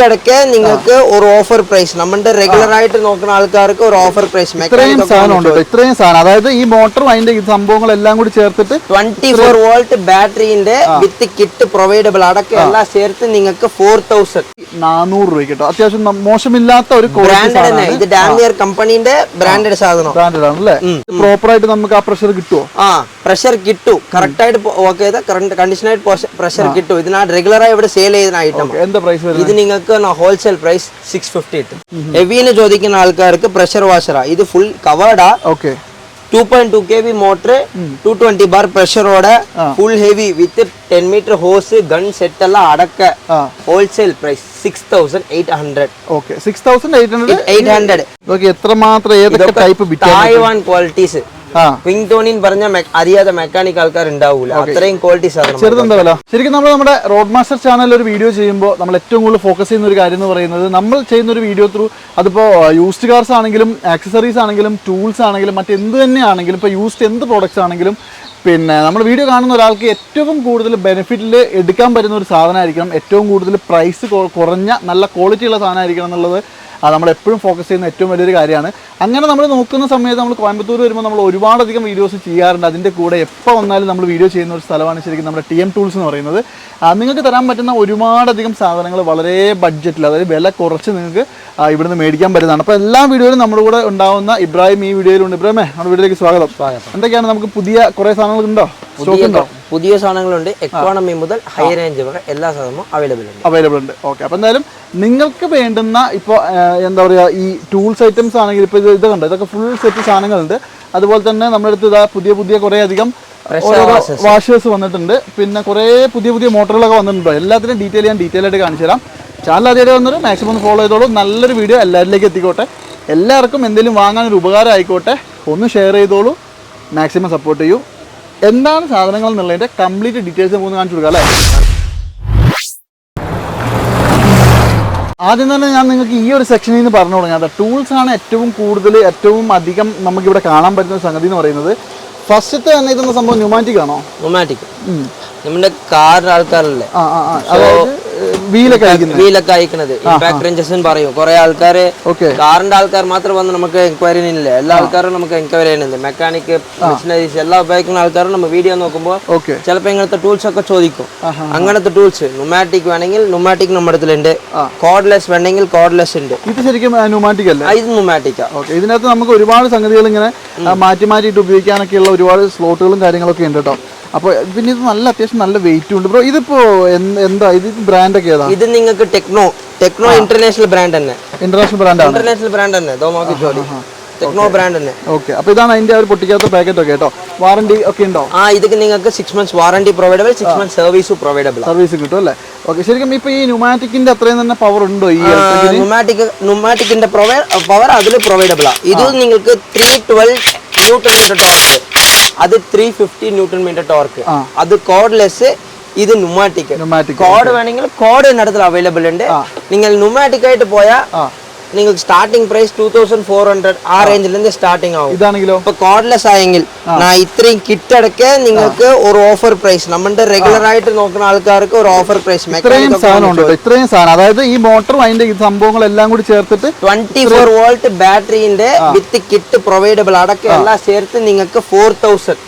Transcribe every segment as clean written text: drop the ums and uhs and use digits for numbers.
അടക്കെ നിങ്ങൾക്ക് ഒരു offer price നമ്മുടെ റെഗുലർ ആയിട്ട് നോക്കുന്ന ആൾക്കാർക്ക് ഒരു ഓഫർ പ്രൈസ്. ഇത്രയും സാധനം, അതായത് ഈ മോട്ടറും അതിന്റെ സംഭവങ്ങളെല്ലാം കൂടി ചേർത്തിട്ട് 24 വോൾട്ട് ബാറ്ററിന്റെ വിത്ത് കിറ്റ് പ്രൊവൈഡബിൾ അടക്കം എല്ലാം ചേർത്ത് നിങ്ങൾക്ക് 4400 രൂപ കിട്ടും. അത്യാവശ്യം മോശമില്ലാത്ത ഒരു ബ്രാൻഡഡ്. ഇത് ഡാമിയർ കമ്പനിന്റെ ബ്രാൻഡഡ് സാധനം. ബ്രാൻഡഡ് ആണല്ലേ? പ്രോപ്പർ ആയിട്ട് നമുക്ക് ആ പ്രഷർ കിട്ടുമോ? പ്രഷർ കിട്ടും. കറക്റ്റ് ആയിട്ട് വർക്ക് ചെയ്ത കണ്ടീഷൻ ആയിട്ട് പ്രഷർ കിട്ടും. ഇതിനാ റെഗുലർ ആയി ഇവിടെ സെയിൽ ചെയ്യുന്ന ഐറ്റം. എന്താ പ്രൈസ്? ഇത് നിങ്ങൾക്ക് ഹോൾസെയിൽ പ്രൈസ് 650 കിട്ടും. ഹെവിന് ചോദിക്കുന്ന ആൾക്കാർക്ക് പ്രഷർ വാഷറാ. ഇത് ഫുൾ കവേർഡാ. 2.2 kV മോട്ടർ 220 ബാർ പ്രഷറോടെ full heavy with 10 metre hose gun set എല്ലാം അടക്ക ഹോൾസെയിൽ പ്രൈസ് 6800. 6800. എത്രമാത്രം ഏതൊക്കെ ടൈപ്പ് തായ്വാൻ ക്വാളിറ്റീസ്. പിങ്ടോണിൻ പറഞ്ഞ അറിയാതെ മെക്കാനിക് ആൾക്കാർ ഉണ്ടാവൂല. അത്രയും ക്വാളിറ്റി സാധനം. ചെറുതെന്താ വില? ശരിക്കും നമ്മൾ നമ്മുടെ റോഡ് മാസ്റ്റർ ചാനലിൽ ഒരു വീഡിയോ ചെയ്യുമ്പോൾ നമ്മൾ ഏറ്റവും കൂടുതൽ ഫോക്കസ് ചെയ്യുന്ന ഒരു കാര്യം എന്ന് പറയുന്നത്, നമ്മൾ ചെയ്യുന്ന ഒരു വീഡിയോ ത്രൂ അതിപ്പോൾ യൂസ്ഡ് കാർസ് ആണെങ്കിലും ആക്സസറീസ് ആണെങ്കിലും ടൂൾസ് ആണെങ്കിലും മറ്റെന്ത് തന്നെയാണെങ്കിലും ഇപ്പോൾ യൂസ്ഡ് എന്ത് പ്രോഡക്റ്റ്സ് ആണെങ്കിലും പിന്നെ നമ്മൾ വീഡിയോ കാണുന്ന ഒരാൾക്ക് ഏറ്റവും കൂടുതൽ ബെനിഫിറ്റിൽ എടുക്കാൻ പറ്റുന്ന ഒരു സാധനമായിരിക്കണം, ഏറ്റവും കൂടുതൽ പ്രൈസ് കുറഞ്ഞ നല്ല ക്വാളിറ്റിയുള്ള സാധനമായിരിക്കണം എന്നുള്ളത് നമ്മൾ എപ്പോഴും ഫോക്കസ് ചെയ്യുന്ന ഏറ്റവും വലിയൊരു കാര്യമാണ്. അങ്ങനെ നമ്മൾ നോക്കുന്ന സമയത്ത് നമ്മൾ കോയമ്പത്തൂർ വരുമ്പോൾ നമ്മൾ ഒരുപാടധികം വീഡിയോസ് ചെയ്യാറുണ്ട്. അതിൻ്റെ കൂടെ എപ്പോൾ വന്നാലും നമ്മൾ വീഡിയോ ചെയ്യുന്ന ഒരു സ്ഥലമാണ് ശരിക്കും നമ്മുടെ TM ടൂൾസ് എന്ന് പറയുന്നത്. നിങ്ങൾക്ക് തരാൻ പറ്റുന്ന ഒരുപാടധികം സാധനങ്ങൾ വളരെ ബഡ്ജറ്റിൽ, അതായത് വില കുറച്ച് നിങ്ങൾക്ക് ഇവിടുന്ന് മേടിക്കാൻ പറ്റുന്നതാണ്. അപ്പോൾ എല്ലാ വീഡിയോയിലും നമ്മുടെ കൂടെ ഉണ്ടാവുന്ന ഇബ്രാഹിം ഈ വീഡിയോയിലുണ്ട്. ഇബ്രാഹിമേ, നമ്മുടെ വീഡിയോയിലേക്ക് സ്വാഗതം. എന്തൊക്കെയാണ് നമുക്ക് പുതിയ കുറേ സാധനങ്ങൾ ഉണ്ടോ? പുതിയ സാധനങ്ങളുണ്ട്. എക്കോണമി മുതൽ ഹൈ റേഞ്ച് വരെ എല്ലാ സാധനവും അവൈലബിൾ ഉണ്ട്. ഓക്കെ, അപ്പോൾ എന്തായാലും നിങ്ങൾക്ക് വേണ്ടുന്ന ഇപ്പോൾ എന്താ പറയുക, ഈ ടൂൾസ് ഐറ്റംസ് ആണെങ്കിൽ ഇപ്പോൾ ഇത് കണ്ടോ, ഇതൊക്കെ ഫുൾ സെറ്റ് സാധനങ്ങളുണ്ട്. അതുപോലെ തന്നെ നമ്മുടെ അടുത്ത് ഇതാ പുതിയ കുറേ അധികം വാഷേഴ്സ് വന്നിട്ടുണ്ട്. പിന്നെ കുറേ പുതിയ മോട്ടറുകളൊക്കെ വന്നിട്ടുണ്ടോ. എല്ലാത്തിനും ഡീറ്റെയിൽ ആയിട്ട് കാണിച്ചു തരാം. ചാനൽ ആദ്യമായിട്ട് വന്നൊരു മാക്സിമം ഒന്ന് ഫോളോ ചെയ്തോളൂ. നല്ലൊരു വീഡിയോ എല്ലാവരിലേക്ക് എത്തിക്കോട്ടെ. എല്ലാവർക്കും എന്തെങ്കിലും വാങ്ങാനൊരു ഉപകാരം ആയിക്കോട്ടെ. ഒന്ന് ഷെയർ ചെയ്തോളൂ, മാക്സിമം സപ്പോർട്ട് ചെയ്യൂ. എന്താണ് സാധനങ്ങൾ എന്നുള്ളതിൻ്റെ കംപ്ലീറ്റ് ഡീറ്റെയിൽസ് നമുക്ക് കാണിച്ചു കൊടുക്കാം അല്ലേ? ആദ്യം തന്നെ ഞാൻ നിങ്ങൾക്ക് ഈ ഒരു സെക്ഷനിൽ നിന്ന് പറഞ്ഞു തുടങ്ങാം. ടൂൾസ് ആണ് ഏറ്റവും അധികം നമുക്കിവിടെ കാണാൻ പറ്റുന്ന സംഗതി എന്ന് പറയുന്നത്. ഫസ്റ്റത്തെ തന്നെ ഇതെന്ന സംഭവം ന്യൂമാറ്റിക് ആണോ? ന്യൂമാറ്റിക് നമ്മുടെ കാറിന്റെ ആൾക്കാരല്ലേ വീലൊക്കെ അയക്കുന്നത് ഇമ്പാക്ട് റേഞ്ചസ് എന്ന് പറയും. കുറെ ആൾക്കാര് കാറിന്റെ ആൾക്കാർ മാത്രം വന്ന് നമുക്ക് എൻക്വയറി ഇല്ല. എല്ലാ ആൾക്കാരും നമുക്ക് എൻക്വയറി ചെയ്യുന്നുണ്ട്. മെക്കാനിക്, മെഷീനറീസ് എല്ലാം ഉപയോഗിക്കുന്ന ആൾക്കാരും നമ്മൾ വീഡിയോ നോക്കുമ്പോൾ ചിലപ്പോൾ ഇങ്ങനത്തെ ടൂൾസ് ഒക്കെ ചോദിക്കും. അങ്ങനത്തെ ടൂൾസ് ന്യൂമാറ്റിക് വേണമെങ്കിൽ ന്യൂമാറ്റിക് നമ്മുടെ അടുത്തുണ്ട്. കോഡ്ലെസ് വേണമെങ്കിൽ കോഡ്ലെസ് ഉണ്ട്. ഇത് ശരിക്കും ന്യൂമാറ്റിക് അല്ല? ഇത് ന്യൂമാറ്റിക്കാ. ഇതിനകത്ത് നമുക്ക് ഒരുപാട് സംഗതികൾ ഇങ്ങനെ മാറ്റിയിട്ട് ഉപയോഗിക്കാനൊക്കെയുള്ള ഒരുപാട് സ്ലോട്ടുകളും കാര്യങ്ങളൊക്കെ ഉണ്ട് കേട്ടോ. അപ്പോൾ പിന്നെ ഇത് അത്യാവശ്യം നല്ല വെയിറ്റ് ഉണ്ട് ബ്രോ. ഇതിപ്പോ എന്താ ഇത് ബ്രാൻഡ് ഒക്കെ ഏതാ? ഇത് നിങ്ങൾക്ക് ടെക്നോ ഇന്റർനാഷണൽ ബ്രാൻഡ് തന്നെ. ഇന്റർനാഷണൽ ബ്രാൻഡ് തന്നെ. ടെക്നോ ബ്രാൻഡ് തന്നെ. ഓക്കെ, അപ്പോൾ ഇതാണ് അതിന്റെ ഒരു പൊട്ടിക്കാത്ത പാക്കറ്റ് ഒക്കെ കേട്ടോ. വാറണ്ടി ഒക്കെ ഉണ്ടോ? ഇതൊക്കെ നിങ്ങൾക്ക് 6 months വാറണ്ടി പ്രൊവൈഡബിൾ, 6 months സർവീസ് കിട്ടും അല്ലേ? ഓക്കെ, ശരിക്കും ഇപ്പൊ ഈ ന്യൂമാറ്റിക്കിന്റെ അത്രയും തന്നെ പവർ ഉണ്ടോ? ഈ ന്യൂമാറ്റിക്കിന്റെ പവർ അതിൽ പ്രൊവൈഡബിൾ ആണ്. ഇത് നിങ്ങൾക്ക് 312 ന്യൂട്ടൺ മീറ്റർ ടോർക്ക്, അത് 350 ന്യൂട്ടൺ മീറ്റർ ടോർക്ക്. അത് കോഡ്ലെസ്, ഇത് ന്യൂമാറ്റിക്. കോഡ് വേണമെങ്കിൽ കോഡ് ഇടത്തിൽ അവൈലബിൾ ഉണ്ട്. നിങ്ങൾ ന്യൂമാറ്റിക് ആയിട്ട് പോയാൽ നിങ്ങൾക്ക് സ്റ്റാർട്ടിംഗ് പ്രൈസ് 2400 ആ റേഞ്ചിൽ നിന്ന് സ്റ്റാർട്ടിംഗ് ആവും. ഇതാണെങ്കിലോ ഇപ്പൊ കോഡ്ലെസ് ആയെങ്കിൽ ഇത്രയും കിറ്റ് അടക്കെ നിങ്ങൾക്ക് ഒരു ഓഫർ പ്രൈസ്, നമ്മുടെ റെഗുലർ ആയിട്ട് നോക്കുന്ന ആൾക്കാർക്ക് ഒരു ഓഫർ പ്രൈസ്. ഇത്രയും സാധനം, അതായത് ഈ മോട്ടറും അതിന്റെ സംഭവങ്ങളെല്ലാം കൂടി ചേർത്തിട്ട് 24 വോൾട്ട് ബാറ്ററിന്റെ വിത്ത് കിറ്റ് പ്രൊവൈഡബിൾ അടക്കം എല്ലാം ചേർത്ത് നിങ്ങൾക്ക് 4000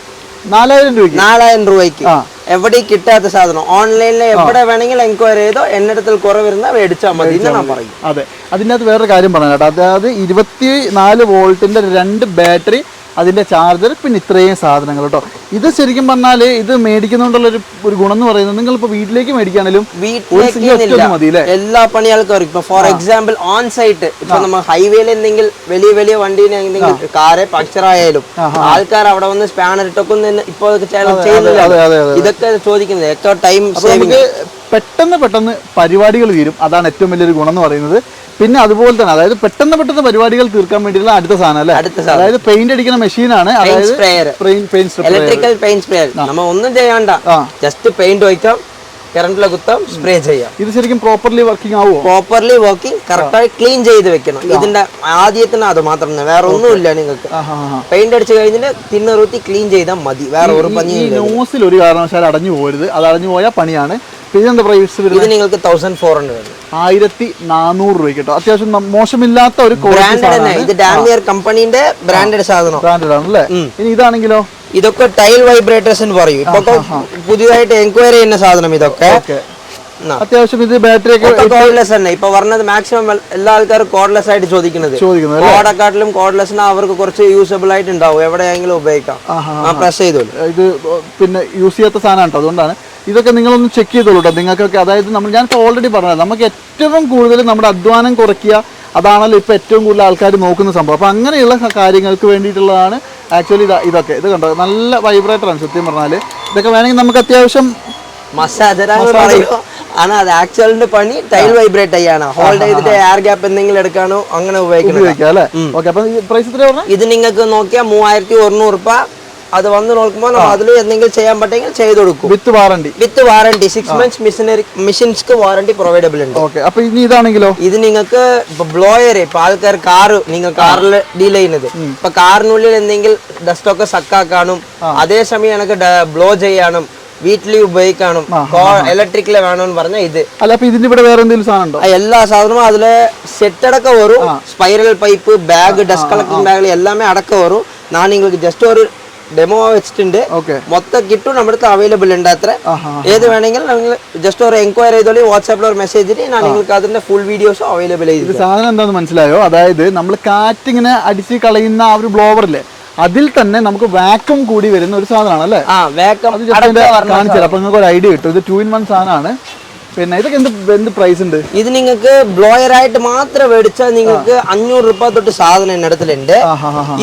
രൂപയ്ക്ക് എവിടെ കിട്ടാത്ത സാധനം ഓൺലൈനിൽ എവിടെ വേണമെങ്കിൽ എൻക്വയറി ചെയ്തോ, എന്നിടത്തിൽ കുറവിരുന്ന മേടിച്ചാൽ മതി എന്ന് ഞാൻ പറയും. അതെ, അതിനകത്ത് വേറൊരു കാര്യം പറഞ്ഞു കേട്ടോ. അതായത് 24 വോൾട്ടിന്റെ 2 ബാറ്ററി, അതിന്റെ ചാർജർ, പിന്നെ ഇത്രയും സാധനങ്ങൾ കേട്ടോ. ഇത് ശരിക്കും പറഞ്ഞാൽ ഇത് മേടിക്കുന്നതുകൊണ്ടുള്ള ഒരു ഗുണം എന്ന് പറയുന്നത്, നിങ്ങളിപ്പോൾ വീട്ടിലേക്ക് മേടിക്കുകയാണെങ്കിലും എല്ലാ പണിയാൾക്കാരും ഇപ്പൊ ഫോർ എക്സാമ്പിൾ ഓൺ സൈറ്റ് ഇപ്പൊ നമ്മൾ ഹൈവേയിൽ എന്തെങ്കിലും വലിയ വണ്ടീനെ എന്തെങ്കിലും കാറ് പങ്ക്ചർ ആയാലും ആൾക്കാർ അവിടെ വന്ന് സ്പാനർ ഇട്ടൊക്കെ ഇപ്പൊ ചെയ്യുന്നില്ല. ഇതൊക്കെ ചോദിക്കുന്നത് ഏറ്റവും ടൈം സേവിങ്. പെട്ടെന്ന് പരിപാടികൾ തീരും. അതാണ് ഏറ്റവും വലിയൊരു ഗുണം എന്ന് പറയുന്നത്. പിന്നെ അതുപോലെ തന്നെ അതായത് പെട്ടെന്ന് പരിപാടികൾ തീർക്കാൻ വേണ്ടിയുള്ള അടുത്ത സാധനം അല്ലേ? അതായത് പെയിന്റ് അടിക്കുന്ന മെഷീനാണ്, ഇലക്ട്രിക്കൽ പെയിന്റ് സ്പ്രേയർ. നമ്മൾ ഒന്നും ചെയ്യണ്ട, ജസ്റ്റ് പെയിന്റ് ഒഴിക്കാം, കറണ്ടിലെ കുത്താം, സ്പ്രേ ചെയ്യാം. ഇത് ശരിക്കും പ്രോപ്പർലി വർക്കിംഗ് ആവുമോ? പ്രോപ്പർലി വർക്കിംഗ്, കറക്റ്റായി ക്ലീൻ ചെയ്ത് വെക്കണം. ഇതിന്റെ ആദ്യത്തിന് അത് മാത്രം, വേറെ ഒന്നുമില്ല. നിങ്ങൾക്ക് പെയിന്റ് അടിച്ചു കഴിഞ്ഞിട്ട് തിന്നറുത്തി ക്ലീൻ ചെയ്താൽ മതി, വേറെ ഒരു പണി. നോസിൽ ഒരു കാരണവശാലും അടഞ്ഞു പോകരുത്. അത് അടഞ്ഞു പോയാൽ പണിയാണ്. ഇതെന്താ പ്രൈസ് വരുന്നത്? ഇത് നിങ്ങൾക്ക് 1400 1400 രൂപ കേട്ടോ. അത്യാവശ്യം മോശമില്ലാത്ത ഒരു ബ്രാൻഡഡ്. ഇത് ഡാമിയർ കമ്പനിന്റെ ബ്രാൻഡഡ് സാധനം. ബ്രാൻഡഡ് ആണല്ലേ. ഇനി ഇതാണെങ്കിലോ? ഇതൊക്കെ ടൈൽ വൈബ്രേറ്റേഴ്സ് എന്ന് പറയും. ഇപ്പൊ പുതിയതായിട്ട് എൻക്വയറി ചെയ്യുന്ന സാധനം ഇതൊക്കെ. അത്യാവശ്യം ഇത് ബാറ്ററി ഒക്കെ കോഡ്ലെസ് തന്നെ ഇപ്പൊ പറഞ്ഞത്. മാക്സിമം എല്ലാ ആൾക്കാരും കോഡ്ലെസ് ആയിട്ട് ചോദിക്കുന്നത്. കോഡക്കാട്ടിലും കോഡ്ലെസ്സിന് അവർക്ക് കുറച്ച് യൂസബിൾ ആയിട്ട് ഉണ്ടാവും, എവിടെയെങ്കിലും ഉപയോഗിക്കാം. പ്രസ് ചെയ്തോളൂ. ഇത് പിന്നെ യൂസ് ചെയ്യാത്ത സാധനമാണ് കേട്ടോ. അതുകൊണ്ടാണ് ഇതൊക്കെ നിങ്ങളൊന്ന് ചെക്ക് ചെയ്തോളൂ കേട്ടോ നിങ്ങൾക്കൊക്കെ. അതായത് ഞാനിപ്പോൾ ഓൾറെഡി പറഞ്ഞത് നമുക്ക് ഏറ്റവും കൂടുതൽ നമ്മുടെ അധ്വാനം കുറയ്ക്കുക, അതാണല്ലോ ഇപ്പൊ ഏറ്റവും കൂടുതൽ ആൾക്കാർ നോക്കുന്ന സംഭവം. അപ്പൊ അങ്ങനെയുള്ള കാര്യങ്ങൾക്ക് വേണ്ടിയിട്ടുള്ളതാണ് ആക്ച്വലി ഇതൊക്കെ. ഇത് കണ്ടോ, നല്ല വൈബ്രേറ്റർ ആണ് സത്യം പറഞ്ഞാല്. ഇതൊക്കെ വേണമെങ്കിൽ നമുക്ക് അത്യാവശ്യം മസാജറാന്ന് പറയുമോ, ആണ് അത് ആക്ച്വലിന്റെ പണി. ടൈൽ വൈബ്രേറ്റ് ചെയ്യാണ്, ഹോൾഡ് ചെയ്തിട്ട് എയർ ഗ്യാപ്പ് എന്തെങ്കിലും എടുക്കാനോ അങ്ങനെ ഉപയോഗിക്കാം. ഇത് നിങ്ങൾക്ക് നോക്കിയാൽ 3100 രൂപ. അത് വന്ന് നോക്കുമ്പോൾ അതിൽ എന്തെങ്കിലും ചെയ്യാൻ പറ്റുമെങ്കിൽ ചെയ്ത് കൊടുക്കും. വിത്ത് വാറണ്ടി. 6 months മെഷീൻസ്ക്ക് വാറണ്ടി പ്രൊവൈഡബിൾ ഉണ്ട്. അപ്പൊ ഇനി ഇതാണെങ്കിലോ? ഇത് നിങ്ങൾക്ക് ബ്ലോയർ, ഇപ്പൊ ആൾക്കാർ നിങ്ങൾ കാറിൽ ഡീൽ ചെയ്യുന്നത്, ഇപ്പൊ കാറിനുള്ളിൽ എന്തെങ്കിലും ഡസ്റ്റ് ഒക്കെ സക്കാക്കാനും അതേസമയം എനിക്ക് ബ്ലോ ചെയ്യാനും വീട്ടിൽ ഉപയോഗിക്കാനും ഇലക്ട്രിക്കില് വേണമെന്ന് പറഞ്ഞാൽ ഇത്. അല്ല, അപ്പൊ ഇതിന്റെ ഇവിടെ വേറെ എന്തെങ്കിലും സാധനം ഉണ്ടോ? എല്ലാ സാധനവും അതില് സെറ്റ് അടക്കം വരും. Spiral pipe, bag, dust collecting bag എല്ലാമേ അടക്കം വരും. ഞാൻ നിങ്ങൾക്ക് ജസ്റ്റ് ഒരു ഡെമോ വെച്ചിട്ടുണ്ട്. മൊത്തം കിട്ടും നമ്മുടെ അടുത്ത് അവൈലബിൾ ഉണ്ട്. അത്ര ഏത് വേണമെങ്കിലും നിങ്ങൾ ജസ്റ്റ് ഒരു എൻക്വയറി ചെയ്തോളി, വാട്സാപ്പിൽ ഒരു മെസ്സേജ് ഇട്ട് ഞാൻ നിങ്ങൾക്ക് അതിന്റെ ഫുൾ വീഡിയോസ് അവൈലബിൾ ചെയ്തു. സാധനം എന്താണെന്ന് മനസ്സിലായോ? അതായത് നമ്മൾ കാറ്റിങ്ങനെ അടിച്ച് കളയുന്ന ആ ഒരു ബ്ലോവറില്ലേ, അതിൽ തന്നെ നമുക്ക് വാക്യൂം കൂടി വരുന്ന ഒരു സാധനമാണ് അല്ലേ? കാണിച്ചു. അപ്പൊ നിങ്ങൾക്ക് ഒരു ഐഡിയ കിട്ടും. ഇത് 2-in-1 സാധനമാണ്. പിന്നെ ഇതൊക്കെ എന്ത് പ്രൈസ് ഉണ്ട്? ഇത് നിങ്ങൾക്ക് ബ്ലോയർ ആയിട്ട് മാത്രം മേടിച്ചാൽ നിങ്ങൾക്ക് 500 രൂപ തൊട്ട് സാധനം എന്റെ അടുത്തുണ്ട്.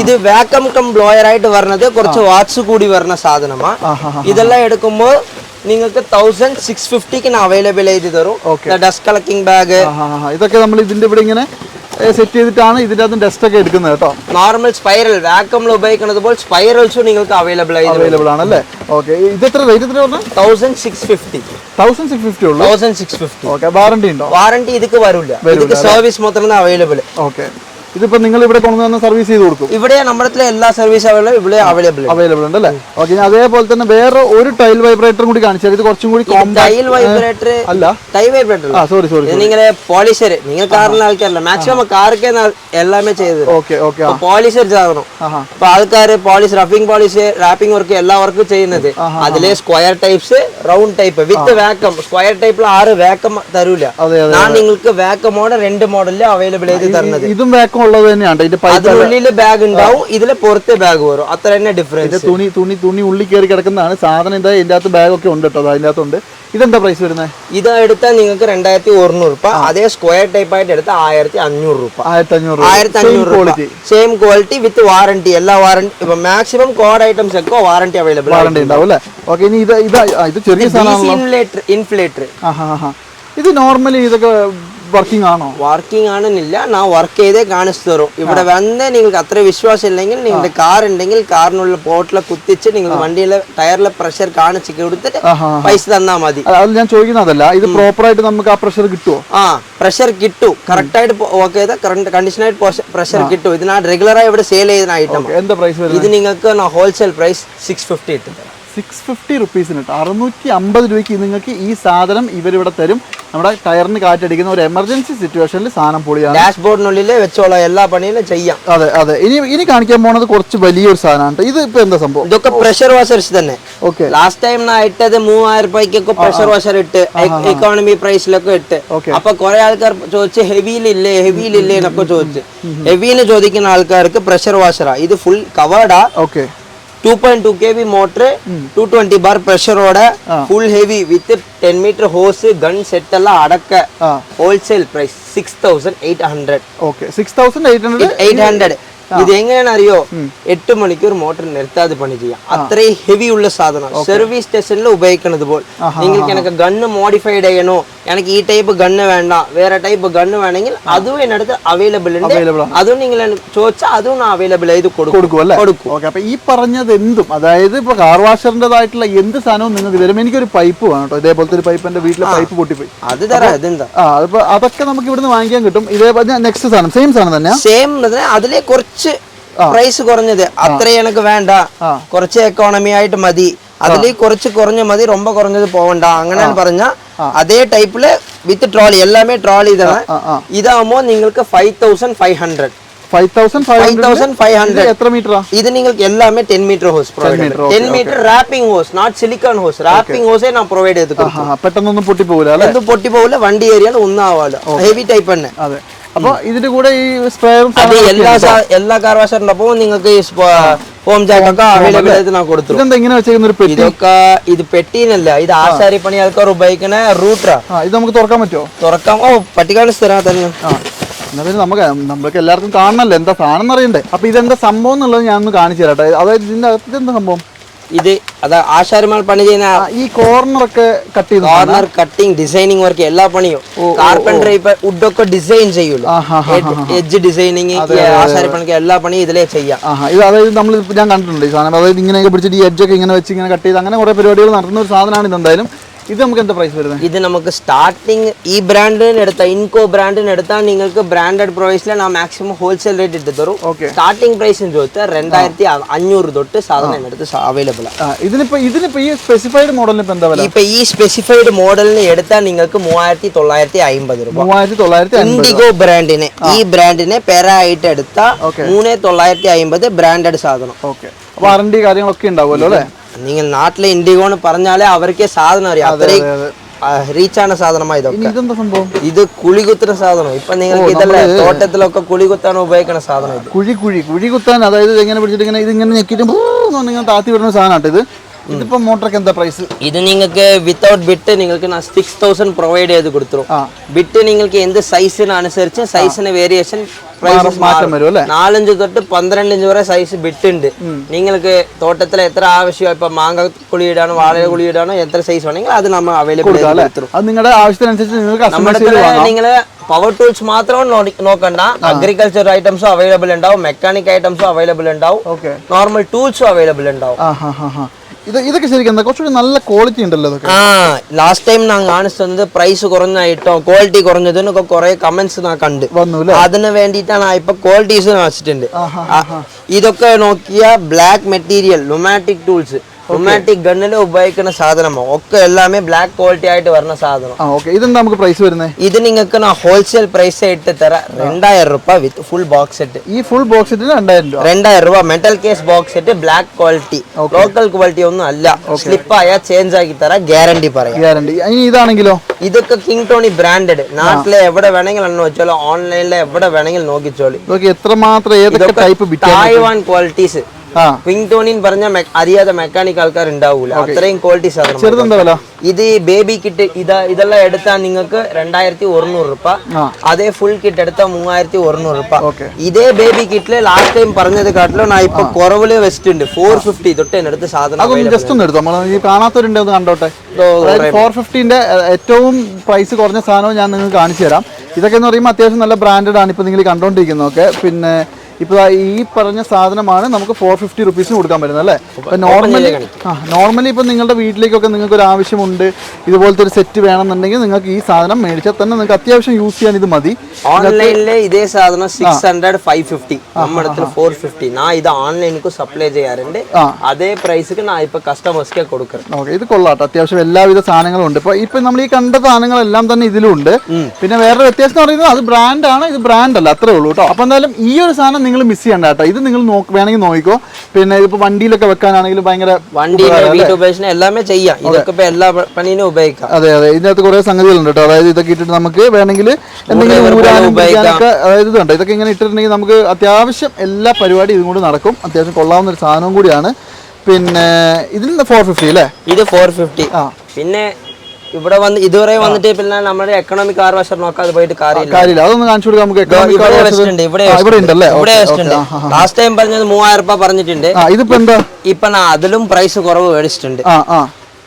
ഇത് വാക്യൂം കം ബ്ലോയർ ആയിട്ട് വരുന്നത് കുറച്ച് വാട്സ് കൂടി വരുന്ന സാധനമാണ്. ഇതെല്ലാം എടുക്കുമ്പോൾ നിങ്ങൾക്ക് 1650 അവൈലബിൾ ചെയ്ത് തരും. ഡസ്റ്റ് കളക്ടിങ് ബാഗ് ഇതൊക്കെ നമ്മൾ ഇതിന്റെ ഇവിടെ ഇങ്ങനെ സെറ്റ് ചെയ്തിട്ടാണ് ഇതിന്റെ അകത്ത് ഡസ്റ്റ് ഒക്കെ എടുക്കുന്നത് കേട്ടോ. നോർമൽ സ്പൈറൽ വാക്യൂമിൽ ഉപയോഗിക്കുന്നത് പോലെ സ്പൈറൽസും നിങ്ങൾക്ക് അവൈലബിൾ ആണല്ലേ. ഓക്കെ, ഇത് എത്ര റേറ്റ്? എത്ര പറഞ്ഞാൽ 1650 ഉള്ളൂ. 1650. ഓക്കെ, വാറണ്ടി ഉണ്ടോ? വാറണ്ടി ഇതിക്ക് വരില്ല. ഇതിക്ക് സർവീസ് മാത്രമേ അവൈലബിൾ. ഓക്കെ, ഇതിപ്പോ നിങ്ങൾ ഇവിടെ കൊണ്ടുവന്ന് സർവീസ് ചെയ്ത് കൊടുക്കും? ഇവിടെ നമ്മുടെ എല്ലാ സർവീസ് ഇവിടെ അവൈലബിൾ ഉണ്ട് അല്ലേ? ഓക്കെ, അതേപോലെ തന്നെ വേറെ ഒരു ടൈൽ വൈബ്രേറ്ററും കൂടി കാണിച്ചാൽ. ഇത് കുറച്ചും കൂടി ടൈൽ വൈബ്രേറ്റർ അല്ല, ടൈൽ വൈബ്രേറ്റർ. സോറി, നിങ്ങളെ പോളിഷർ, നിങ്ങൾ കാറിലെ ആൾക്കാരല്ല, മാക്സിമം കാർക്ക് എല്ലാമേ ചെയ്തത്. പോളിഷർ സാധനം ഇപ്പൊ ആൾക്കാര് polish, roughing polish, wrapping work എല്ലാ വർക്കും ചെയ്യുന്നത്. അതിലെ സ്ക്വയർ ടൈപ്സ്, റൗണ്ട് ടൈപ്പ് വിത്ത് വാക്കം. സ്ക്വയർ ടൈപ്പിൽ 6 വാക്കം തരൂല. ഞാൻ നിങ്ങൾക്ക് വാക്കമോടെ 2 മോഡലില് അവൈലബിൾ ചെയ്ത് തരുന്നത്. ഇതും വാക്കം ഉള്ളത് തന്നെയാണ്. അതിനുള്ളിൽ ബാഗ് ഉണ്ടാവും, ഇതില് പുറത്തെ ബാഗ് വരും. അത്ര തന്നെ ഡിഫറൻസ്. തുണി ഉള്ളിൽ കയറി കിടക്കുന്നതാണ് സാധനം. ഇതാ ഇതിന്റെ അകത്ത് ബാഗ് ഒക്കെ ഉണ്ട് കേട്ടോ. അതിന്റെ അകത്തുണ്ട്. ഇതെന്താ പ്രൈസ് വരുന്നത്? ഇത് എടുത്താൽ നിങ്ങൾക്ക് 2100 രൂപ. അതേ സ്ക്വയർ ടൈപ്പ് ആയിട്ട് എടുത്താൽ 1500 രൂപ. 1500 രൂപ. സെയിം ക്വാളിറ്റി വിത്ത് വാറണ്ടി. എല്ലാ വാറണ്ടി മാക്സിമം കോഡ് ഐറ്റംസ് ഒക്കെ വാറണ്ടി അവൈലബിൾ. വാറണ്ടി ഉണ്ടാവും അല്ലേ? ഓക്കെ, ഇനി ഇത് ചെറിയ സാധനം ഇൻഫ്ലേറ്റർ. ഇത് നോർമലി ഇതൊക്കെ വർക്കിംഗ് ആണോ? വർക്കിംഗ് ആണെന്നില്ല, ഞാൻ വർക്ക് ചെയ്തേ കാണിച്ചു തരും. ഇവിടെ വന്ന് നിങ്ങൾക്ക് അത്ര വിശ്വാസം ഇല്ലെങ്കിൽ നിങ്ങളുടെ കാർ ഉണ്ടെങ്കിൽ കാറിനുള്ള പോർട്ടിലെ കുത്തിച്ച് നിങ്ങൾ വണ്ടിയിലെ ടയറിലെ പ്രഷർ കാണിച്ച് കൊടുത്തിട്ട് പൈസ തന്നാ മതി. അത് ഞാൻ ചോദിക്കുന്നതല്ല, ഇത് പ്രോപ്പർ ആയിട്ട് നമുക്ക് ആ പ്രഷർ കിട്ടുമോ? പ്രഷർ കിട്ടും. കറക്റ്റ് ആയിട്ട് വർക്ക് ചെയ്ത കണ്ടീഷനായിട്ട് പ്രഷർ കിട്ടും. ഇതിനാ റെഗുലറായി ഇവിടെ സെയിൽ ചെയ്യുന്ന ഐറ്റം. എന്താ പ്രൈസ്? ഇത് നിങ്ങൾക്ക് ഹോൾസെയിൽ പ്രൈസ് 650 ഇട്ടുണ്ട്. 650 റുപ്പീസിന് 650 രൂപയ്ക്ക് നിങ്ങൾക്ക് ഈ സാധനം ഇവരിവിടെ തരും. നമ്മുടെ ടയറിന് കാറ്റടിക്കുന്ന ഒരു എമർജൻസി സിറ്റുവേഷനിൽ സാധനം പൊളിയാണ്. ഡാഷ്ബോർഡിനുള്ളിൽ വെച്ചോളാം, എല്ലാ പണിയിലും ചെയ്യാം. അതെ. ഇനി കാണിക്കാൻ പോകുന്നത് കുറച്ച് വലിയൊരു സാധനമാണ്. ഇത് ഇപ്പൊ എന്താ സംഭവം? ഇതൊക്കെ പ്രഷർ വാഷേഴ്സ് തന്നെ. ലാസ്റ്റ് ടൈം ഞാൻ ഇട്ടത് 3000 രൂപയ്ക്കൊക്കെ പ്രഷർ വാഷർ ഇട്ട് എക്കോണമി പ്രൈസിലൊക്കെ ഇട്ട്. അപ്പൊ കുറെ ആൾക്കാർ ചോദിച്ച് ഹെവിയിലില്ലേ എന്നൊക്കെ ചോദിച്ചു. ഹെവിയിൽ ചോദിക്കുന്ന ആൾക്കാർക്ക് പ്രഷർ വാഷറാ. ഇത് ഫുൾ കവേർഡാ. 2.2 kV മോട്ടർ, 220 ബാർ പ്രഷറോടെ, full heavy with 10 metre hose, gun set എല്ലാം അടക്ക. Wholesale price 6800. 6800. ഇത് എങ്ങനെയാണ് അറിയോ? 8 മണിക്കൂർ മോട്ടർ നിർത്താതെ പണി ചെയ്യാം. അത്രയും ഹെവി ഉള്ള സാധനം. സർവീസ് സ്റ്റേഷനിൽ ഉപയോഗിക്കുന്നത് പോലെ. നിങ്ങൾക്ക് എനിക്ക് ഗണ്ണ് മോഡിഫൈഡ് ചെയ്യണോ, എനിക്ക് ഈ ടൈപ്പ് ഗണ്ണ് വേണ്ട, വേറെ ടൈപ്പ് ഗണ്ണ് വേണമെങ്കിൽ അതും എന്നടുത്ത് അവൈലബിൾ ഉണ്ട്. അതും നിങ്ങൾ ചോദിച്ചാൽ അതും അവൈലബിൾ ചെയ്ത് കൊടുക്കും. അപ്പൊ ഈ പറഞ്ഞത് എന്തും, അതായത് ഇപ്പൊ കാർ വാഷറിന്റേതായിട്ടുള്ള എന്ത് സാധനവും നിങ്ങൾക്ക് തരും. എനിക്കൊരു പൈപ്പ് വേണം കേട്ടോ. ഇതേപോലത്തെ ഒരു പൈപ്പ്, എന്റെ വീട്ടിലെ പൈപ്പ് പൊട്ടിപ്പോയി. അത് തരാം. ഇതെന്താ? അതൊക്കെ നമുക്ക് ഇവിടുന്ന് വാങ്ങിക്കാൻ കിട്ടും. ഇതേപോലെ നെക്സ്റ്റ് സാധനം സെയിം സാധനം തന്നെയാ. സെയിം അതിലെ കുറച്ച് പ്രൈസ് കുറഞ്ഞത്. അത്ര എനിക്ക് വേണ്ട, കുറച്ച് എക്കോണമി ആയിട്ട് മതി, അതിൽ കുറച്ച് കുറഞ്ഞ മതി, ரொம்ப കുറഞ്ഞത് പോവണ്ട അങ്ങനെ പറഞ്ഞാൽ അതേ ടൈപ്പില് വിത്ത് ട്രോളി എല്ലാമേ ട്രോളി ഇതാണ് ഇതാകുമ്പോൾ നിങ്ങൾക്ക് 5500 5500 എത്ര മീറ്ററാ ഇത് നിങ്ങൾക്ക് എല്ലാമേ 10 metre hose 10 metre wrapping hose not silicon hose wrapping ഹോസേ ഞാൻ പ്രൊവൈഡ് ചെയ്ത് പെട്ടെന്നൊന്നും പൊട്ടി പോകില്ല എന്ത് പൊട്ടി പോകില്ല വണ്ടി ഏരിയയിൽ ഒന്നും ആവാലോ ഹെവി ടൈപ്പ് തന്നെ അതെ അപ്പൊ ഇതിന്റെ കൂടെ ഈ സ്പ്രേയും എല്ലാ കാർ വാഷറിനൊപ്പം നിങ്ങൾക്ക് ഹോം ജാക്ക് ഒക്കെ അവൈലബിൾ ആയിട്ട് ഞാൻ കൊടുത്തു ഇതെന്താ ഇങ്ങനെ വെച്ചേക്കുന്ന ഒരു പെട്ടി ഇതൊക്കെ ഇത് പെട്ടീനല്ല ഇത് ആശാരി പണി ആൾക്കാർ ഉപയോഗിക്കുന്ന റൂട്ടറാ ഇത് നമുക്ക് തുറക്കാൻ പറ്റുമോ തുറക്കാം പട്ടിക്കാട് സ്ഥലം തന്നെ എന്നാ പിന്നെ നമുക്ക് എല്ലാവർക്കും കാണണല്ലോ എന്താ സാധനം എന്നറിയണ്ടേ അപ്പൊ ഇതെന്താ സംഭവം എന്നുള്ളത് ഞാൻ ഒന്ന് കാണിച്ചു തരാട്ടെ അതായത് ഇതിന്റെ അകത്ത് എന്താ സംഭവം ഇത് അതാ ആശാരിമാർ പണി ചെയ്യുന്ന ഈ കോർണറൊക്കെ കട്ട് ചെയ്ത് കോർണർ കട്ടിങ് ഡിസൈനിങ് വർക്ക് എല്ലാ പണിയും കാർപ്പൻറ്റർ ഇപ്പൊ വുഡൊക്കെ ഡിസൈൻ ചെയ്യുള്ളൂ എഡ്ജ് ഡിസൈനിങ് ആശാരി പണിക്ക് എല്ലാ പണിയും ഇതിലേ ചെയ്യാം ഇത് അതായത് നമ്മൾ ഞാൻ കണ്ടിട്ടുണ്ട് ഈ സാധനം അതായത് ഇങ്ങനെയൊക്കെ പിടിച്ചിട്ട് ഈ എഡ്ജൊക്കെ ഇങ്ങനെ വെച്ച് ഇങ്ങനെ കട്ട് ചെയ്ത് അങ്ങനെ കുറെ പരിപാടികൾ നടത്തുന്ന ഒരു സാധനമാണ് ഇതെന്തായാലും ഇത് നമുക്ക് എന്താ പ്രൈസ് വരുന്നത് ഇത് നമുക്ക് സ്റ്റാർട്ടിങ് ഈ ബ്രാൻഡിന് എടുത്താൽ ഇൻകോ ബ്രാൻഡിന് എടുത്താൽ നിങ്ങൾക്ക് ബ്രാൻഡഡ് പ്രൈസിൽ ഞാൻ മാക്സിമം ഹോൾസെയിൽ റേറ്റ് ഇട്ട് തരും സ്റ്റാർട്ടിംഗ് പ്രൈസ് ചോദിച്ചാൽ 2500 തൊട്ട് സാധനം എടുത്ത് അവൈലബിൾ ആണ് ഇതിനിപ്പോ ഈ സ്പെസിഫൈഡ് മോഡലിന് ഇപ്പൊ എന്താ വില ഇപ്പൊ ഈ സ്പെസിഫൈഡ് മോഡലിന് എടുത്താൽ നിങ്ങൾക്ക് 3950 രൂപ 3950 ഇൻഡിഗോ ബ്രാൻഡിന് ഈ ബ്രാൻഡിനെ പെര ആയിട്ട് എടുത്താൽ 3950 ബ്രാൻഡഡ് സാധനം വാറണ്ടി കാര്യങ്ങളൊക്കെ ഉണ്ടാവുമല്ലോ അല്ലേ നിങ്ങൾ നാട്ടിലെ ഇൻഡിഗോന്ന് പറഞ്ഞാലേ അവർക്ക് സാധനം അറിയാം അത്രയും റീച്ചാണ് സാധനമായി ഇതൊക്കെ ഇത് കുഴി കുത്തുന്ന സാധനം ഇപ്പൊ നിങ്ങൾക്ക് ഇതല്ലേ തോട്ടത്തിലൊക്കെ കുഴി കുത്താൻ ഉപയോഗിക്കുന്ന സാധനം ഇത് കുഴി കുത്താൻ അതായത് എങ്ങനെ പിടിച്ചിട്ട് ഇങ്ങനെ ഇതിങ്ങനെ ഞെക്കിട്ട് താത്തി വിടുന്ന സാധനമാണ് ഇത് ഇതിപ്പോ മോട്ടർക്ക് എന്താ പ്രൈസ് ഇത് നിങ്ങൾക്ക് വിത്തൗട്ട് ബിറ്റ് നിങ്ങൾക്ക് 6000 പ്രൊവൈഡ് ചെയ്ത് കൊടുത്തു ബിറ്റ് നിങ്ങൾക്ക് എന്ത് സൈസിന് അനുസരിച്ച് സൈസിന് വേരിയേഷൻ മാറ്റം വരും അല്ലേ 4 തൊട്ട് 12 ഇഞ്ച് വരെ സൈസ് ബിറ്റ് ഉണ്ട് നിങ്ങൾക്ക് തോട്ടത്തിൽ എത്ര ആവശ്യം ഇപ്പൊ മാങ്ങ കുളിയിടാനോ വാഴ കുളിയിടാനോ എത്ര സൈസ് വേണമെങ്കിൽ അത് നമ്മൾ അവൈലബിൾ നിങ്ങളുടെ ആവശ്യത്തിനനുസരിച്ച് നിങ്ങൾ പവർ ടൂൾസ് മാത്രം നോക്കണ്ട അഗ്രികൾച്ചർ ഐറ്റംസും അവൈലബിൾ ഉണ്ടാവും മെക്കാനിക് ഐറ്റംസും അവൈലബിൾ ഉണ്ടാവും നോർമൽ ടൂൾസും അവൈലബിൾ ഉണ്ടാവും ഇതൊക്കെ ശരിക്കും എന്താ കുറച്ചുകൂടി നല്ല ക്വാളിറ്റി ഉണ്ടല്ലോ ലാസ്റ്റ് ടൈം ഞാൻ കാണിച്ചത് പ്രൈസ് കുറഞ്ഞായിട്ടോ ക്വാളിറ്റി കുറഞ്ഞതിനൊക്കെ കുറെ കമന്റ്സ് ഞാൻ കണ്ട് അതിന് വേണ്ടിയിട്ടാണ് ഇപ്പൊ ക്വാളിറ്റീസ് വെച്ചിട്ടുണ്ട് ഇതൊക്കെ നോക്കിയ ബ്ലാക്ക് മെറ്റീരിയൽ ന്യൂമാറ്റിക് ടൂൾസ് റൊമാറ്റിക് ഗണ്ണിൽ ഉപയോഗിക്കുന്ന സാധനമോ ഒക്കെ എല്ലാമേ ബ്ലാക്ക് ക്വാളിറ്റി ആയിട്ട് വരുന്ന സാധനം ഇതെന്താ നമുക്ക് പ്രൈസ് വരുന്നത് ഇത് നിങ്ങൾക്ക് ഞാൻ ഹോൾസെയിൽ പ്രൈസ് ഇട്ട് തരാം 2000 രൂപ വിത്ത് ഫുൾ ബോക്സ് സെറ്റ് ഈ ഫുൾ ബോക്സ് സെറ്റിന് 2000 രൂപ metal case box set black quality local quality ഒന്നും അല്ല സ്ലിപ്പ് ആയാൽ ചേഞ്ച് ആക്കി തരാം ഗ്യാരണ്ടി പറയാം ഇതാണെങ്കിലോ ഇതൊക്കെ കിങ് ടോണി ബ്രാൻഡഡ് നാട്ടിലെ എവിടെ വേണമെങ്കിൽ എന്ന് വെച്ചോളൂ ഓൺലൈനിലെ എവിടെ വേണമെങ്കിൽ നോക്കിച്ചോളി തായ്വാൻ ക്വാളിറ്റീസ് കിങ് ടോണിൻ പറഞ്ഞ അറിയാതെ മെക്കാനിക് ആൾക്കാർ ഉണ്ടാവൂല അത്രയും ക്വാളിറ്റി സാധനം ഇത് ബേബി കിറ്റ് ഇതെല്ലാം എടുത്താൽ നിങ്ങൾക്ക് 2100 രൂപ അതേ ഫുൾ കിറ്റ് എടുത്താൽ 3100 രൂപ ഇതേ ബേബി കിറ്റില് ലാസ്റ്റ് ടൈം പറഞ്ഞത് കാട്ടിലും ഞാൻ ഇപ്പൊ കുറവില് വെച്ചിട്ടുണ്ട് 450 തൊട്ട് എടുത്ത് സാധനം കാണാത്തവരുണ്ട് കണ്ടോട്ടെ 450ന്റെ ഏറ്റവും പ്രൈസ് കുറഞ്ഞ സാധനവും ഞാൻ നിങ്ങൾക്ക് കാണിച്ചു തരാം ഇതൊക്കെ എന്ന് പറയുമ്പോൾ അത്യാവശ്യം നല്ല ബ്രാൻഡഡ് ആണ് ഇപ്പൊ നിങ്ങൾ കണ്ടോണ്ടിരിക്കുന്നതൊക്കെ പിന്നെ ഇപ്പൊ ഈ പറഞ്ഞ സാധനമാണ് നമുക്ക് 450 റുപ്പീസിന് കൊടുക്കാൻ പറ്റുന്നത് അല്ലേ ഇപ്പൊ നോർമലി ഇപ്പൊ നിങ്ങളുടെ വീട്ടിലേക്കൊക്കെ നിങ്ങൾക്ക് ഒരു ആവശ്യമുണ്ട് ഇതുപോലത്തെ ഒരു സെറ്റ് വേണമെന്നുണ്ടെങ്കിൽ നിങ്ങൾക്ക് ഈ സാധനം മേടിച്ചാൽ തന്നെ നിങ്ങൾക്ക് അത്യാവശ്യം യൂസ് ചെയ്യാൻ ഇത് മതി ഓൺലൈനിലെ ഇതേ സാധനം 600 550 നമ്മുടെ 450 ഞാൻ ഇത് ഓൺലൈനിക്ക് സപ്ലൈ ചെയ്യാറുണ്ട് അതേ പ്രൈസിക്ക് ഞാൻ ഇപ്പൊ കസ്റ്റമേഴ്സ്ക്ക് കൊടുക്കുന്നത് ഇത് കൊള്ളാട്ടോ അത്യാവശ്യം എല്ലാവിധ സാധനങ്ങളും ഉണ്ട് ഇപ്പൊ നമ്മൾ ഈ കണ്ട സാധനങ്ങളെല്ലാം തന്നെ ഇതിലുണ്ട് പിന്നെ വേറെ വ്യത്യാസം എന്ന് പറയുന്നത് അത് ബ്രാൻഡാണ് ഇത് ബ്രാൻഡ് അല്ല അത്രേ ഉള്ളൂ കേട്ടോ അപ്പൊ എന്തായാലും ഈ ഒരു സാധനം നിങ്ങൾ മിസ് ചെയ്യണ്ട കേട്ടോ ഇത് നിങ്ങൾ വേണമെങ്കിൽ നോക്കിക്കോ പിന്നെ ഇതിപ്പോ വണ്ടിയിലൊക്കെ വെക്കാനാണെങ്കിലും ഭയങ്കര എല്ലാമേ ചെയ്യാം ഇതൊക്കെ എല്ലാ പണിയും ഉപയോഗിക്കാം അതെ ഇതിനകത്ത് കുറെ സംഗതികളുണ്ട് കേട്ടോ അതായത് ഇതൊക്കെ ഇട്ടിട്ട് നമുക്ക് വേണമെങ്കിൽ എന്തെങ്കിലും അതായത് ഇതുണ്ട് ഇതൊക്കെ ഇങ്ങനെ ഇട്ടിട്ടുണ്ടെങ്കിൽ നമുക്ക് അത്യാവശ്യം എല്ലാ പരിപാടിയും ഇതും കൊണ്ട് നടക്കും അത്യാവശ്യം കൊള്ളാവുന്ന ഒരു സാധനവും കൂടിയാണ് പിന്നെ ഇതിന് 450 അല്ലേ ഇത് 450 പിന്നെ ഇവിടെ വന്ന് ഇതുവരെ വന്നിട്ട് പിന്നെ നമ്മുടെ എക്കണോമിക് കാർ വാഷർ നോക്കാതെ പോയിട്ട് കാര്യമില്ല അതൊന്ന് കാണിച്ചു കൊടുക്കാം നമുക്ക് ലാസ്റ്റ് ടൈം പറഞ്ഞത് 3000 രൂപ പറഞ്ഞിട്ടുണ്ട് ഇതിപ്പോ എന്താ ഇപ്പൊ ഞാൻ അതിലും പ്രൈസ് കുറവ് മേടിച്ചിട്ടുണ്ട്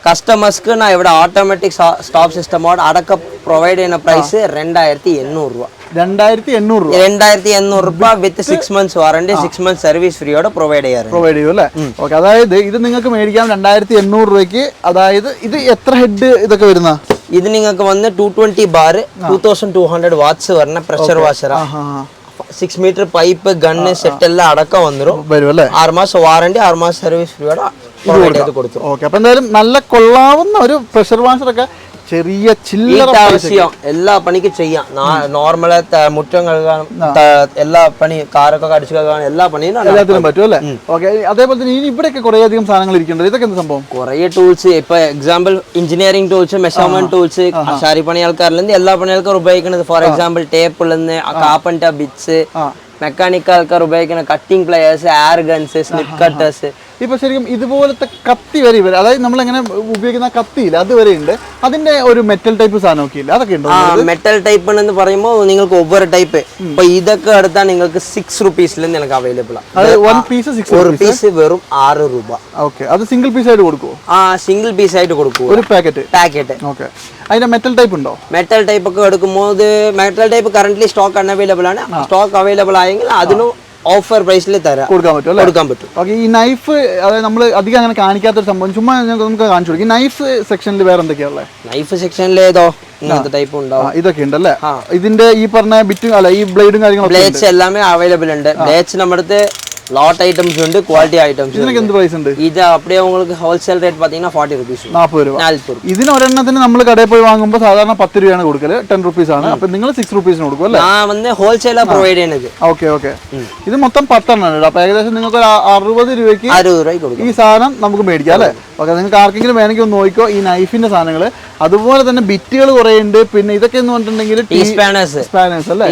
കസ്റ്റമേഴ്സ്ക്ക് ഞാൻ ഇവിടെ ഓട്ടോമാറ്റിക് സ്റ്റോപ്പ് സിസ്റ്റമോട് അടക്കം പ്രൊവൈഡ് ചെയ്യുന്ന പ്രൈസ് 2800 രൂപ 2800 രൂപ with 6 months warranty 6 months service ഫ്രീയോടെ പ്രൊവൈഡ് ചെയ്യും അല്ലേ ഓക്കെ അതായത് ഇത് നിങ്ങൾക്ക് മേടിക്കാം 2800 രൂപയ്ക്ക് അതായത് ഇത് എത്ര ഹെഡ് ഇതൊക്കെ വരുന്ന ഇത് നിങ്ങൾക്ക് വന്ന് 220 ബാർ 2200 വാട്ട്സ് വരുന്ന pressure washer 6 metre pipe gun set എല്ലാം അടക്കം വന്നിരും 6 മാസം വാറണ്ടി 6 മാസം സർവീസ് ഫ്രീയോടെ ഓക്കെ അപ്പൊ എന്തായാലും നല്ല കൊള്ളാവുന്ന ഒരു പ്രഷർ വാഷർ ഒക്കെ ചെറിയ ചില്ലറ ആവശ്യം എല്ലാ പണിക്കും ചെയ്യാം. നോർമല് മുറ്റം കഴുകാനും എല്ലാ പണി കാറൊക്കെ അടിച്ചു കഴുകാനും എല്ലാ പണിയും എല്ലാത്തിനും പറ്റും അല്ലേ? ഓക്കെ. അതേപോലെ തന്നെ ഇനി ഇവിടെയൊക്കെ കുറെ അധികം സാധനങ്ങൾ ഇരിക്കുന്നുണ്ട്. ഇതൊക്കെ എന്ത് സംഭവം? കുറെ ടൂൾസ്, ഇപ്പൊ example engineering tools, measurement tools, ആശാരി ആൾക്കാരിൽ എല്ലാ പണി ആൾക്കാർ ഉപയോഗിക്കുന്നത്. ഫോർ എക്സാമ്പിൾ ടേപ്പിൽ നിന്ന് കാപ്പൻറ്റ ബിറ്റ്സ്, മെക്കാനിക്കൽ ആൾക്കാർ ഉപയോഗിക്കുന്ന cutting players, air guns, slip cutters. ഇപ്പൊ ശരിക്കും ഇതുപോലത്തെ കത്തി വരെ ഇവർ, അതായത് നമ്മൾ എങ്ങനെ ഉപയോഗിക്കുന്ന കത്തിയില്ല അതുവരെ ഉണ്ട്. അതിന്റെ ഒരു മെറ്റൽ ടൈപ്പ് സാധനമൊക്കെ ഇല്ല, അതൊക്കെ ഉണ്ടോ? മെറ്റൽ ടൈപ്പ് എന്ന് പറയുമ്പോൾ നിങ്ങൾക്ക് ഒവ്വൊരു ടൈപ്പ് ഇപ്പൊ ഇതൊക്കെ എടുത്താൽ നിങ്ങൾക്ക് 6 റുപ്പീസിൽ നിങ്ങൾക്ക് അവൈലബിൾ ആണ്. ഒരു പീസ് വെറും 6 രൂപ. ഓക്കെ. അത് സിംഗിൾ പീസ് ആയിട്ട് കൊടുക്കുമോ? സിംഗിൾ പീസ് ആയിട്ട് കൊടുക്കും, ഒരു പാക്കറ്റ്. ഓക്കെ. അതിന്റെ മെറ്റൽ ടൈപ്പ് ഉണ്ടോ? മെറ്റൽ ടൈപ്പ് ഒക്കെ എടുക്കുമ്പോൾ metal type current stock unavailable ആണ്. സ്റ്റോക്ക് അവൈലബിൾ ആയെങ്കിൽ അതിനും ഓഫർ പ്രൈസിൽ കൊടുക്കാൻ പറ്റും. ഓക്കെ. ഈ നൈഫ്, അതായത് നമ്മൾ അധികം അങ്ങനെ കാണിക്കാത്തൊരു സംഭവം, ചുമ്മാ നമുക്ക് കാണിച്ചു കൊടുക്കും. ഈ നൈഫ് സെക്ഷനിൽ വേറെ എന്തൊക്കെയാണുള്ളത്? നൈഫ് സെക്ഷനിൽ ഏതോ ഇങ്ങനത്തെ ടൈപ്പ് ഉണ്ടാവും. ഇതൊക്കെ ഉണ്ടല്ലേ? ഇതിന്റെ ഈ പറഞ്ഞ ബിറ്റും അല്ല ഈ ബ്ലേഡും കാര്യങ്ങളും ബ്ലേഡ്സ് എല്ലാമേ അവൈലബിൾ ഉണ്ട്. ബ്ലേഡ്സ് നമ്മുടെ അടുത്ത് லாட் ஐட்டம்ஸ் உண்டு, குவாலிட்டி ஐட்டம்ஸ். ഇതിനൊക്കെ എന്ത് പ്രൈസ് ഉണ്ട്? ഇത് அப்படியே உங்களுக்கு ஹோல்சேல் ரேட் பாத்தீங்கன்னா 40 rupees. 40 രൂപ. ഇതിന് ഒരെണ്ണത്തിന് നമ്മൾ കടയിൽ പോയി വാങ്ങുമ്പോൾ സാധാരണ 10 രൂപയാണ് കൊടുക്കല്, 10 rupees ആണ്. അപ്പോൾ നിങ്ങൾ 6 rupeesന് കൊടുക്കും അല്ലേ? ഞാൻ வந்து ഹോൾസെയിലാ പ്രൊവൈഡ് ചെയ്യുന്നത്. Okay okay. ഇത് മൊത്തം 10 എണ്ണം ഉണ്ട്. അപ്പോൾ ഏകദേശം നിങ്ങൾക്ക് 60 രൂപയ്ക്ക് 60 രൂപയ്ക്ക് കൊടുക്കും ഈ സാധനം നമുക്ക് മേടിക്കാം അല്ലേ? ഓക്കെ. നിങ്ങൾക്ക് ആർക്കെങ്കിലും വേണമെങ്കിൽ ഒന്ന് നോക്കിക്കോ ഈ നൈഫിന്റെ സാധനങ്ങൾ. അതുപോലെ തന്നെ ബിറ്റുകൾ കുറേ ഉണ്ട്. പിന്നെ ഇതൊക്കെ എന്ന് പറഞ്ഞിട്ടുണ്ടെങ്കിൽ സ്പാനേഴ്സ് അല്ലേ?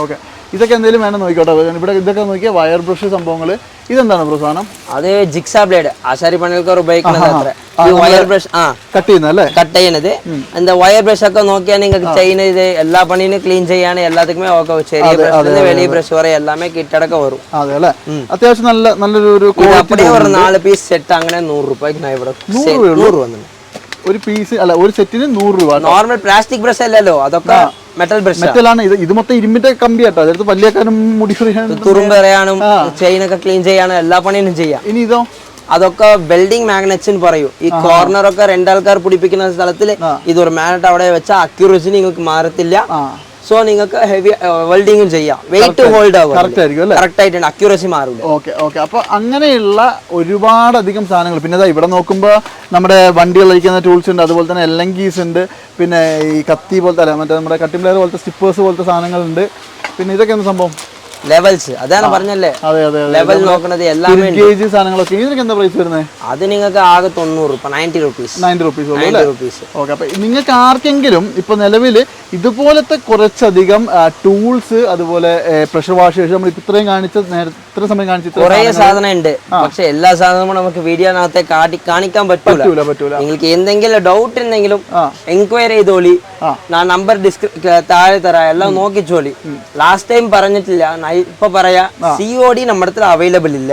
ഓക്കെ. ഇതൊക്കെ എന്തെങ്കിലും വേണം നോക്കിക്കോട്ടെ. ഇവിടെ ഇതൊക്കെ നോക്കിയാൽ വയർ ബ്രഷ് സംഭവങ്ങൾ. ഇതെന്താണ് ബ്രോ സാധനം? അത് ജിക്സാ ബ്ലേഡ്, ആശാരി പണികൾക്ക് ഉപയോഗിക്കുന്നത്. വയർ ബ്രഷ് കട്ട് ചെയ്യുന്നത്. എന്താ വയർ ബ്രഷ് ഒക്കെ നോക്കിയാൽ നിങ്ങൾക്ക് ചെയ്യുന്നത് എല്ലാ പണിയും ക്ലീൻ ചെയ്യാൻ എല്ലാത്തിക്കുമേ ഒക്കെ ചെറിയ ബ്രഷ്, വലിയ ബ്രഷ് വരെ എല്ലാമേ കിട്ടടക്കം വരും. അതെ അല്ലേ? അത്യാവശ്യം നല്ലൊരു அப்படியே ஒரு 4 പീസ് സെറ്റ് അങ്ങനെ 100 രൂപയ്ക്ക് ഞാൻ ഇവിടെ 100 വന്നു. ഒരു പീസ് അല്ല, ഒരു സെറ്റിന് 100 രൂപ. നോർമൽ പ്ലാസ്റ്റിക് ബ്രഷ് അല്ലല്ലോ, അതൊക്കെ മെറ്റൽ ബ്രഷ്. മെറ്റലാണ്. ഇത് മൊത്തം ഇരുമ്പിന്റെ കമ്പി കേട്ടോ. അതെടുത്ത് പല്ലിയാക്കാനും മുടി തുറുമ്പെറിയാനും ചെയിനൊക്കെ ക്ലീൻ ചെയ്യാനും എല്ലാ പണിയും ചെയ്യാം. ഇനി ഇതോ? അതൊക്കെ വെൽഡിംഗ് മാഗ്നറ്റ്സ് എന്ന് പറയും. ഈ കോർണർ ഒക്കെ രണ്ടാൾക്കാർ പിടിപ്പിക്കുന്ന സ്ഥലത്തിൽ ഇതൊരു മാഗ്നറ്റ് അവിടെ വെച്ചാൽ അക്യൂറസി നിങ്ങൾക്ക് മാറത്തില്ല. സോ നിങ്ങൾക്ക് ഹെവി വെൽഡിങ്ങും ചെയ്യാം, വെയിറ്റ് ഹോൾഡ് ആവും, കറക്റ്റ് ആയിട്ട് അക്യൂറസി മാറില്ല. Okay okay. അപ്പൊ അങ്ങനെയുള്ള ഒരുപാടധികം സാധനങ്ങൾ. പിന്നെ ഇവിടെ നോക്കുമ്പോൾ നമ്മുടെ വണ്ടികൾ അഴിക്കുന്ന ടൂൾസ് ഉണ്ട്, അതുപോലെ തന്നെ എല്ലങ്കീസ് ഉണ്ട്, പിന്നെ ഈ കത്തി പോലത്തെ അല്ല മറ്റേ നമ്മുടെ കട്ടിംഗ് പ്ലെയർ പോലത്തെ സ്റ്റിപ്പേഴ്സ് പോലത്തെ സാധനങ്ങളുണ്ട്. പിന്നെ ഇതൊക്കെ എന്താ സംഭവം? ലെവൽസ്, അതാണ് പറഞ്ഞല്ലേ, ലെവൽ നോക്കുന്നത് എല്ലാമേ സാധനങ്ങളൊക്കെ. ഇതിനൊക്കെ എന്താ പ്രൈസ് വരുന്നത്? അത് നിങ്ങൾക്ക് ആകെ 90 രൂപ, 90 rupees. ഓക്കെ. അപ്പൊ നിങ്ങൾക്ക് ആർക്കെങ്കിലും ഇപ്പൊ നിലവിൽ ഇതുപോലത്തെ കുറച്ചധികം ടൂൾസ്, അതുപോലെ പ്രഷർ വാഷ്, നമ്മൾ ഇത്രയും ഇത്ര സമയം കാണിച്ച കുറെ സാധനം ഉണ്ട്. പക്ഷെ എല്ലാ സാധനവും നമുക്ക് വീഡിയോനകത്തെ കാണിക്കാൻ പറ്റൂല. നിങ്ങൾക്ക് എന്തെങ്കിലും ഡൗട്ട് ഉണ്ടെങ്കിലും എൻക്വയറി ചെയ്തോളി. ഞാൻ നമ്പർ താഴെ തരാം, എല്ലാം നോക്കിച്ചോളി. ലാസ്റ്റ് ടൈം പറഞ്ഞിട്ടില്ല, ഇപ്പൊ പറയാ COD നമ്മുടെ അടുത്ത് അവൈലബിൾ ഇല്ല.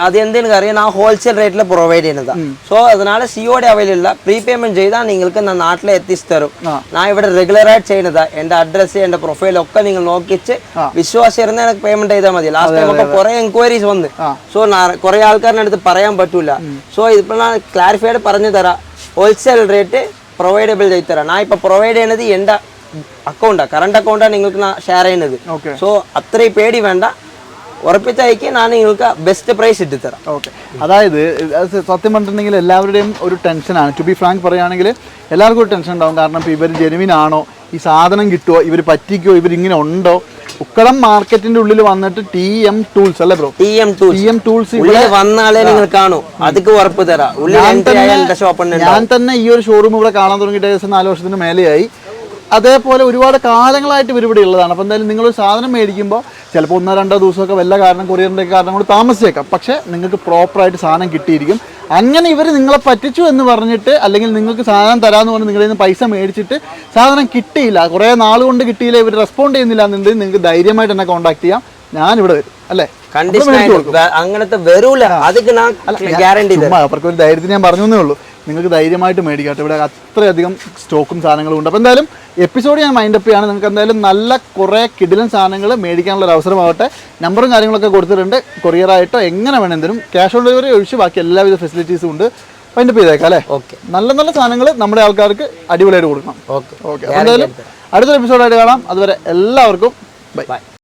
അത് എന്തെങ്കിലും അറിയാം, ഞാൻ ഹോൾസെയിൽ റേറ്റിൽ പ്രൊവൈഡ് ചെയ്യുന്നതാ. സോ അതനാல COD അവൈലബിൾ ഇല്ല. പ്രീപേയ്മെന്റ് ചെയ്താൽ നിങ്ങൾക്ക് ഞാൻ നാട്ടിലെ എത്തിച്ചു തരും. ഞാൻ ഇവിടെ റെഗുലർ ആയിട്ട് ചെയ്യുന്നതാ. എന്റെ അഡ്രസ്, എന്റെ പ്രൊഫൈൽ ഒക്കെ നിങ്ങൾ നോക്കിച്ച് വിശ്വാസം ഇരുന്ന് എനിക്ക് പേയ്മെന്റ് ചെയ്താൽ മതി. ലാസ്റ്റ് ടൈം ഒക്കെ കുറെ എൻക്വയറീസ് വന്ന്. സോ കുറെ ആൾക്കാരുടെ അടുത്ത് പറയാൻ പറ്റൂല. സോ ഇപ്പോൾ ഞാൻ ക്ലാരിഫൈഡ് പറഞ്ഞു തരാം, ഹോൾസെയിൽ റേറ്റ് പ്രൊവൈഡബിൾ ചെയ്ത് തരാം. ഞാൻ ഇപ്പൊ പ്രൊവൈഡ് ചെയ്യുന്നത് എന്റെ അക്കൗണ്ടാ, കറണ്ട് അക്കൗണ്ടാണ് നിങ്ങൾക്ക് ഷെയർ ചെയ്യുന്നത്. സോ അത്രയും പേടി വേണ്ട, ഉറപ്പിച്ചയക്ക് ഞാൻ നിങ്ങൾക്ക് ബെസ്റ്റ് പ്രൈസ് ഇട്ട് തരാം. ഓക്കെ. അതായത് സത്യം പറഞ്ഞിട്ടുണ്ടെങ്കിൽ എല്ലാവരുടെയും ഒരു ടെൻഷനാണ്. ടു ബി ഫ്രാങ്ക് പറയുകയാണെങ്കിൽ എല്ലാവർക്കും ഒരു ടെൻഷൻ ഉണ്ടാവും. കാരണം ഇപ്പോൾ ഇവർ ജെനുവിൻ ആണോ, ഈ സാധനം കിട്ടുമോ, ഇവർ പറ്റിക്കുമോ, ഇവരിങ്ങനെ ഉണ്ടോ. ഉക്കടം മാർക്കറ്റിന്റെ ഉള്ളിൽ വന്നിട്ട് TM ടൂൾസ് അല്ലേ ബ്രോ? TM ടൂൾസ് വന്നാലേ നിങ്ങൾ കാണൂ, അതൊക്കെ ഉറപ്പ് തരാം. ഞാൻ തന്നെ ഈ ഒരു ഷോറൂം ഇവിടെ കാണാൻ തുടങ്ങിയിട്ട് ഏകദേശം 4 വർഷത്തിന് മേലെയായി. അതേപോലെ ഒരുപാട് കാലങ്ങളായിട്ട് ഇവർ ഇവിടെ ഉള്ളതാണ്. അപ്പോൾ എന്തായാലും നിങ്ങളൊരു സാധനം മേടിക്കുമ്പോൾ ചിലപ്പോൾ 1-2 ദിവസമൊക്കെ വല്ല കാരണം കൊറിയറിൻ്റെ കാരണം കൊണ്ട് താമസിച്ചേക്കാം. പക്ഷേ നിങ്ങൾക്ക് പ്രോപ്പറായിട്ട് സാധനം കിട്ടിയിരിക്കും. അങ്ങനെ ഇവർ നിങ്ങളെ പറ്റിച്ചു എന്ന് പറഞ്ഞിട്ട്, അല്ലെങ്കിൽ നിങ്ങൾക്ക് സാധനം തരാമെന്ന് പറഞ്ഞ് നിങ്ങളിൽ നിന്ന് പൈസ മേടിച്ചിട്ട് സാധനം കിട്ടിയില്ല, കുറേ നാൾ കൊണ്ട് കിട്ടിയില്ല, ഇവർ റെസ്പോണ്ട് ചെയ്യുന്നില്ല എന്നുണ്ടെങ്കിൽ നിങ്ങൾക്ക് ധൈര്യമായിട്ട് എന്നെ കോൺടാക്ട് ചെയ്യാം. ഞാനിവിടെ വരും അല്ലേ? അങ്ങനത്തെ വരൂല, അതൊക്കെ ഗ്യാരണ്ടി. അവർക്ക് ഒരു ധൈര്യത്തിന് ഞാൻ പറഞ്ഞേ ഉള്ളൂ. നിങ്ങൾക്ക് ധൈര്യമായിട്ട് മേടിക്കാട്ടെ, ഇവിടെ അത്രയധികം സ്റ്റോക്കും സാധനങ്ങളും ഉണ്ട്. അപ്പോൾ എന്തായാലും എപ്പിസോഡ് ഞാൻ മൈൻഡ് അപ്പ് ചെയ്യാണ്. നിങ്ങൾക്ക് എന്തായാലും നല്ല കുറേ കിടിലൻ സാധനങ്ങൾ മേടിക്കാനുള്ള ഒരു അവസരമാവട്ടെ. നമ്പറും കാര്യങ്ങളൊക്കെ കൊടുത്തിട്ടുണ്ട്. കൊറിയറായിട്ടോ എങ്ങനെ വേണമെങ്കിലും ക്യാഷ് ഓൺ ഡെലിവറി ഒഴിച്ച് ബാക്കി എല്ലാവിധ ഫെസിലിറ്റീസും ഉണ്ട്. മൈൻഡ് അപ്പ് ചെയ്തേക്കാം അല്ലേ? ഓക്കെ. നല്ല നല്ല സാധനങ്ങൾ നമ്മുടെ ആൾക്കാർക്ക് അടിപൊളിയായിട്ട് കൊടുക്കണം. ഓക്കെ. അപ്പോൾ എന്തായാലും അടുത്തൊരു എപ്പിസോഡായിട്ട് കാണാം. അതുവരെ എല്ലാവർക്കും ബൈ.